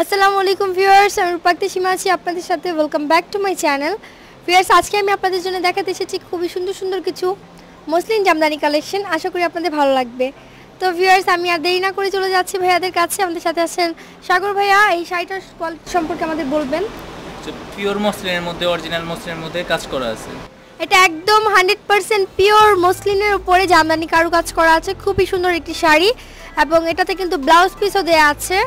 আসসালামু আলাইকুম ভিউয়ার্স, আমি রূপাক্তি সীমা আছি আপনাদের সাথে। Welcome back to my channel. Viewers, আজকে আমি আপনাদের জন্য দেখাতে এসেছি খুবই সুন্দর সুন্দর কিছু মসলিন জামদানি কালেকশন। আশা করি আপনাদের ভালো লাগবে। তো ভিউয়ার্স, আমি আর দেরি না করে চলে যাচ্ছি ভাইয়াদের কাছে। আমাদের সাথে আছেন সাগর ভাইয়া। এই শাড়িটার কোয়ালিটি সম্পর্কে আমাদের বলবেন। পিওর মসলিনের মধ্যে, অরিজিনাল মসলিনের মধ্যে কাজ করা আছে। এটা একদম 100% পিওর মসলিনের উপরে জামদানি কারুকাজ করা আছে। খুবই সুন্দর একটি শাড়ি এবং এটাতে কিন্তু ব্লাউজ পিসও দেওয়া আছে,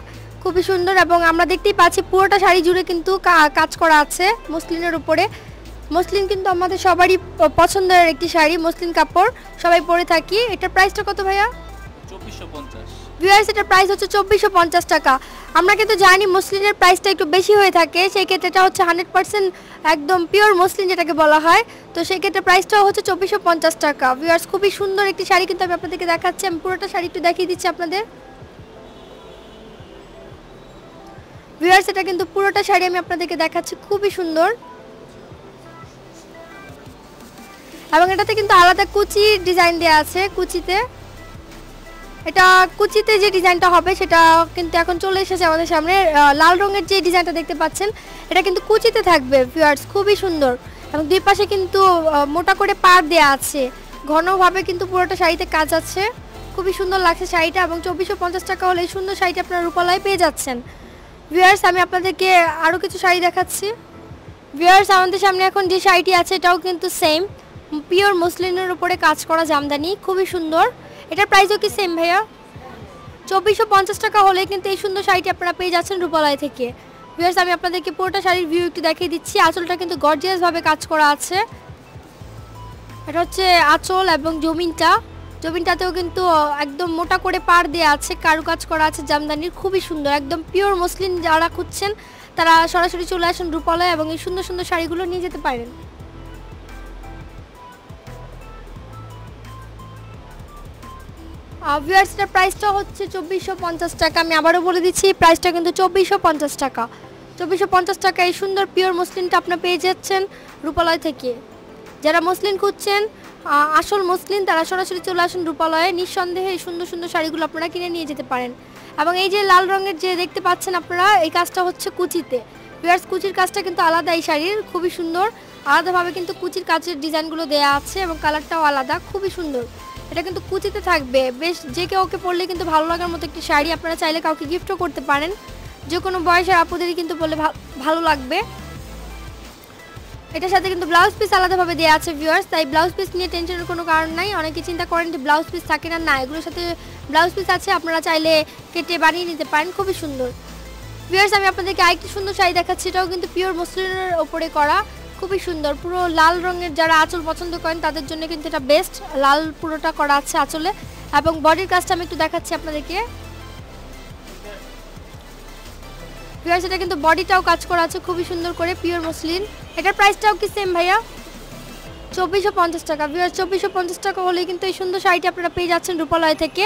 খুবই সুন্দর। এবং আমরা দেখতেই পাচ্ছি পুরোটা শাড়ি জুড়ে কিন্তু কাজ করা আছে মসলিনের উপরে। মসলিন কিন্তু আমাদের সবারই পছন্দের একটি শাড়ি, মসলিন কাপড় সবাই পরে থাকি। এটার প্রাইসটা কত ভাইয়া? 2450। ভিউয়ার্স, এটার প্রাইস হচ্ছে 2450 টাকা। আমরা কিন্তু জানি মসলিনের প্রাইসটা একটু বেশি হয়ে থাকে, সেই ক্ষেত্রে এটা হচ্ছে 100% একদম পিওর মসলিন যেটাকে বলা হয়। তো সেই ক্ষেত্রে প্রাইসটাও হচ্ছে 2450 টাকা। ভিউয়ার্স, খুবই সুন্দর একটি শাড়ি কিন্তু আমি আপনাদেরকে দেখাচ্ছি। আমি পুরোটা শাড়ি একটু দেখিয়ে দিচ্ছি আপনাদের। ভিউয়ার্স, এটা কিন্তু পুরোটা শাড়ি আমি আপনাদেরকে দেখাচ্ছি, খুবই সুন্দর। এবং এটাতে কিন্তু আলাদা কুচি ডিজাইন দেওয়া আছে। কুচিতে যে ডিজাইনটা হবে সেটা কিন্তু এখন চলে এসেছে আমাদের সামনে। লাল রঙের যে ডিজাইনটা দেখতে পাচ্ছেন এটা কিন্তু কুচিতে থাকবে। ভিউয়ার্স, খুবই সুন্দর। এবং দুই পাশে কিন্তু মোটা করে পাড় দেওয়া আছে, ঘনভাবে কিন্তু পুরোটা শাড়িতে কাজ আছে। খুবই সুন্দর লাগছে শাড়িটা। এবং 2450 টাকা হলে এই সুন্দর শাড়িটা আপনারা রূপালয়ে পেয়ে যাচ্ছেন। ভিউয়ার্স, আমি আপনাদেরকে আরও কিছু শাড়ি দেখাচ্ছি। ভিউয়ার্স, আমাদের সামনে এখন যে শাড়িটি আছে এটাও কিন্তু সেম পিওর মসলিনের উপরে কাজ করা জামদানি, খুবই সুন্দর। এটার প্রাইসও কি সেম ভাইয়া? 2450 টাকা হলে কিন্তু এই সুন্দর শাড়িটি আপনারা পেয়ে যাচ্ছেন রূপালয় থেকে। ভিউয়ার্স, আমি আপনাদেরকে পুরোটা শাড়ির ভিউ একটু দেখিয়ে দিচ্ছি। আঁচলটা কিন্তু গর্জিয়াসভাবে কাজ করা আছে। এটা হচ্ছে আঁচল এবং জমিনটাতেও কিন্তু একদম মোটা করে পাড় দেওয়া আছে, কারুকাজ করা আছে জামদানির, খুবই সুন্দর। একদম পিওর মসলিন যারা খুঁজছেন তারা সরাসরি চলে আসেন রূপালয় এবং এই সুন্দর সুন্দর শাড়িগুলো নিয়ে যেতে পারেন। ভিউয়ার্স, এটার প্রাইসটা হচ্ছে 2450 টাকা। আমি আবারও বলে দিচ্ছি, প্রাইসটা কিন্তু 2450 টাকা। 2450 টাকা এই সুন্দর পিওর মসলিনটা আপনারা পেয়ে যাচ্ছেন রূপালয় থেকে। যারা মসলিন খুঁজছেন, আসল মসলিন, তারা সরাসরি চলে আসেন রূপালয়ে। নিঃসন্দেহে এই সুন্দর সুন্দর শাড়িগুলো আপনারা কিনে নিয়ে যেতে পারেন। এবং এই যে লাল রঙের যে দেখতে পাচ্ছেন আপনারা, এই কাজটা হচ্ছে কুচিতে। ভিউয়ার্স, কুচির কাজটা কিন্তু আলাদা এই শাড়ির, খুবই সুন্দর। আলাদাভাবে কিন্তু কুচির কাজের ডিজাইনগুলো দেওয়া আছে এবং কালারটাও আলাদা, খুবই সুন্দর। এটা কিন্তু কুচিতে থাকবে, বেশ যে কেউ ওকে পরলে কিন্তু ভালো লাগার মতো একটি শাড়ি। আপনারা চাইলে কাউকে গিফটও করতে পারেন, যে কোনো বয়সের আপুদেরই কিন্তু পরলে ভালো লাগবে। এটার সাথে কিন্তু ব্লাউজ পিস আলাদাভাবে দেওয়া আছে ভিউয়ার্স, তাই ব্লাউজ পিস নিয়ে টেনশনের কোনো কারণ নাই। অনেকে চিন্তা করেন যে ব্লাউজ পিস থাকে না, এগুলোর সাথে ব্লাউজ পিস আছে, আপনারা চাইলে কেটে বানিয়ে নিতে পারেন, খুবই সুন্দর। ভিউয়ার্স, আমি আপনাদেরকে আরেকটি সুন্দর শাড়ি দেখাচ্ছি। এটাও কিন্তু পিওর মসলিনের ওপরে করা, খুবই সুন্দর। পুরো লাল রঙের যারা আঁচল পছন্দ করেন তাদের জন্য কিন্তু এটা বেস্ট। লাল পুরোটা করা আছে আঁচলে। এবং বডির কাজটা আমি একটু দেখাচ্ছি আপনাদেরকে। ভিউয়ার্স, এটা কিন্তু বডিটাও কাজ করা আছে খুবই সুন্দর করে, পিওর মসলিন। এটার প্রাইসটাও কি সেম ভাইয়া? 2450 টাকা। ভিউয়ার্স, 2450 টাকা হলেই কিন্তু এই সুন্দর শাড়িটি আপনারা পেয়ে যাচ্ছেন রূপালয় থেকে।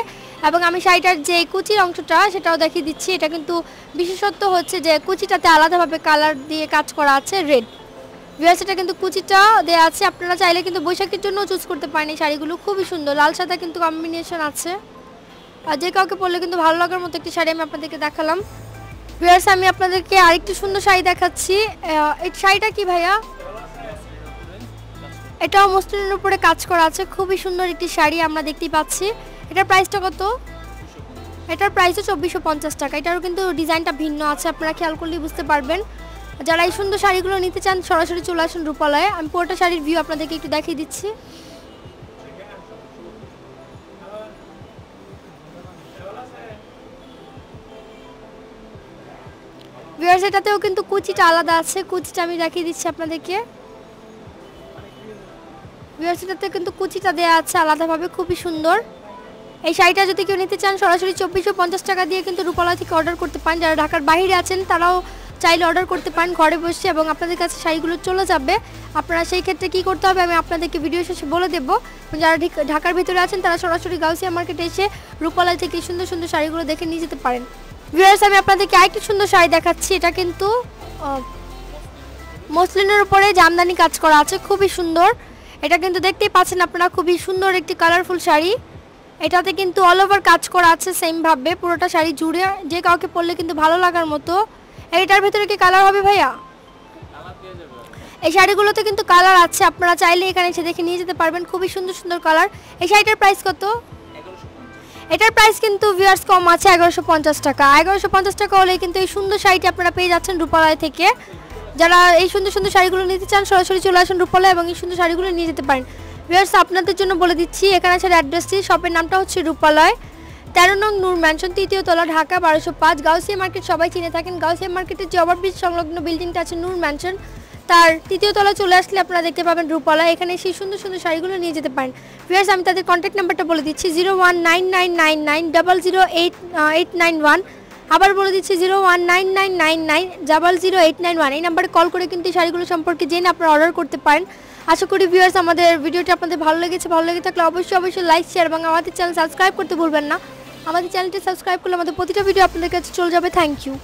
এবং আমি শাড়িটার যে কুচির অংশটা সেটাও দেখিয়ে দিচ্ছি। এটা কিন্তু বিশেষত্ব হচ্ছে যে কুচিটাতে আলাদাভাবে কালার দিয়ে কাজ করা আছে, রেড। ভিউয়ার্স, এটা কিন্তু কুচিটা দেওয়া আছে। আপনারা চাইলে কিন্তু বৈশাখীর জন্য চুজ করতে পারেন এই শাড়িগুলো, খুবই সুন্দর। লাল সাদা কিন্তু কম্বিনেশন আছে, আর যে কাউকে পরলে কিন্তু ভালো লাগার মতো একটি শাড়ি আমি আপনাদেরকে দেখালাম। ভিউয়ার্স, আমি আপনাদেরকে আরেকটি সুন্দর শাড়ি দেখাচ্ছি। এই শাড়িটা কি ভাইয়া? এটাও মসলিনের উপরে কাজ করা আছে, খুবই সুন্দর একটি শাড়ি আমরা দেখতেই পাচ্ছি। এটার প্রাইসটা কত? এটার প্রাইসও 2450 টাকা। এটারও কিন্তু ডিজাইনটা ভিন্ন আছে, আপনারা খেয়াল করলেই বুঝতে পারবেন। যারা এই সুন্দর শাড়িগুলো নিতে চান সরাসরি চলে আসুন রূপালয়ে। আমি পুরোটা শাড়ির ভিউ আপনাদেরকে একটু দেখিয়ে দিচ্ছি। ভিউয়ার্স, এটাতেও কিন্তু কুচিটা আলাদা আছে, কুচিটা আমি দেখিয়ে দিচ্ছি আপনাদেরকে। ভিউয়ার্স, এটাতে কিন্তু কুচিটা দেওয়া আছে আলাদাভাবে, খুবই সুন্দর। এই শাড়িটা যদি কেউ নিতে চান সরাসরি 2450 টাকা দিয়ে কিন্তু রূপালয় থেকে অর্ডার করতে পারেন। যারা ঢাকার বাইরে আছেন তারাও চাইলে অর্ডার করতে পারেন ঘরে বসে, এবং আপনাদের কাছে শাড়িগুলো চলে যাবে। আপনারা সেই ক্ষেত্রে কী করতে হবে আমি আপনাদেরকে ভিডিও শেষে বলে দেবো। যারা ঢাকার ভিতরে আছেন তারা সরাসরি গাউসিয়া মার্কেটে এসে রূপালয় থেকে সুন্দর সুন্দর শাড়িগুলো দেখে নিয়ে যেতে পারেন। ভিউয়ার্স, আমি আপনাদেরকে আরেকটি সুন্দর শাড়ি দেখাচ্ছি। এটা কিন্তু মসলিনের উপরে জামদানি কাজ করা আছে, খুবই সুন্দর। এটা কিন্তু দেখতেই পাচ্ছেন আপনারা, খুবই সুন্দর একটি কালারফুল শাড়ি। এটাতে কিন্তু অল ওভার কাজ করা আছে সেম ভাবে পুরোটা শাড়ি জুড়ে, যে কাউকে পরলে কিন্তু ভালো লাগার মতো। এইটার ভিতরে কি কালার হবে ভাইয়া? এই শাড়িগুলোতে কিন্তু কালার আছে, আপনারা চাইলে এখানে এসে দেখে নিয়ে যেতে পারবেন, খুবই সুন্দর সুন্দর কালার। এই শাড়িটার প্রাইস কত? এটার প্রাইস কিন্তু ভিউয়ার্স কম আছে 1150 টাকা। 1150 টাকা হলে কিন্তু এই সুন্দর শাড়িটি আপনারা পেয়ে যাচ্ছেন রূপালয় থেকে। যারা এই সুন্দর সুন্দর শাড়িগুলো নিতে চান সরাসরি চলে আসুন রূপালয় এবং এই সুন্দর শাড়িগুলো নিয়ে যেতে পারেন। ভিউয়ার্স আপনাদের জন্য বলে দিচ্ছি এখানে আছে অ্যাড্রেসটি, শপের নামটা হচ্ছে রূপালয়, 13 নং নূর ম্যানশন, 3য় তলা, ঢাকা 1205। গাউসিয়া মার্কেট সবাই চিনে থাকেন। গাউসিয়া মার্কেটের যে ওভারব্রিজ সংলগ্ন বিল্ডিংটা আছে নূর ম্যানশন, তার 3য় তলা চলে আসলে আপনারা দেখতে পাবেন রূপালয়। এখানে সেই সুন্দর সুন্দর শাড়িগুলো নিয়ে যেতে পারেন। ভিউয়ার্স আমি তাদের কন্ট্যাক্ট নাম্বারটা বলে দিচ্ছি 019999000891। আবার বলে দিচ্ছি 019999000891। এই নাম্বারে কল করে কিন্তু শাড়িগুলো সম্পর্কে জেনে আপনারা অর্ডার করতে পারেন। আশা করি ভিউয়ার্স আমাদের ভিডিওটি আপনাদের ভালো লেগেছে। ভালো লেগে থাকলে অবশ্যই লাইক শেয়ার এবং আমাদের চ্যানেল সাবস্ক্রাইব করতে ভুলবেন না। আমাদের চ্যানেলটি সাবস্ক্রাইব করলে আমাদের প্রতিটা ভিডিও আপনাদের কাছে চলে যাবে। Thank you.